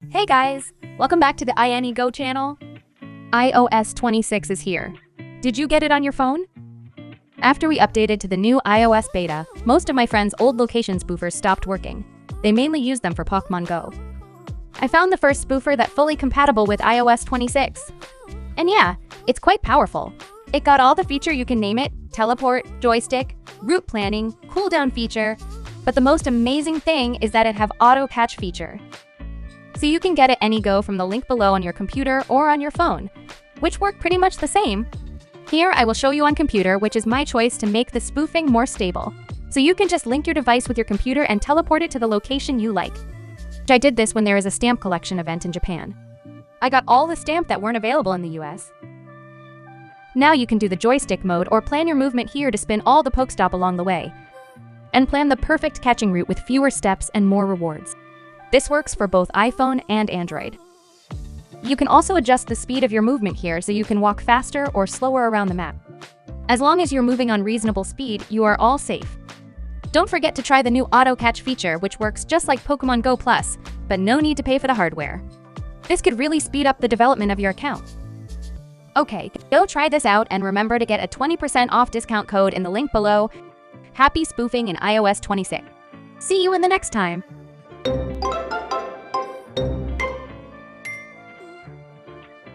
Hey guys! Welcome back to the I AnyGo channel. iOS 26 is here. Did you get it on your phone? After we updated to the new iOS beta, most of my friends' old location spoofers stopped working. They mainly used them for Pokémon GO. I found the first spoofer that's fully compatible with iOS 26. And yeah, it's quite powerful. It got all the feature you can name it: teleport, joystick, route planning, cooldown feature. But the most amazing thing is that it have auto patch feature. So you can get it AnyGo from the link below on your computer or on your phone, which work pretty much the same. Here I will show you on computer, which is my choice to make the spoofing more stable. So you can just link your device with your computer and teleport it to the location you like. I did this when there is a stamp collection event in Japan. I got all the stamp that weren't available in the US. Now you can do the joystick mode or plan your movement here to spin all the PokéStop along the way, and plan the perfect catching route with fewer steps and more rewards. This works for both iPhone and Android. You can also adjust the speed of your movement here so you can walk faster or slower around the map. As long as you're moving on reasonable speed, you are all safe. Don't forget to try the new auto catch feature, which works just like Pokémon GO Plus, but no need to pay for the hardware. This could really speed up the development of your account. Okay, go try this out and remember to get a 20% off discount code in the link below. Happy spoofing in iOS 26. See you in the next time.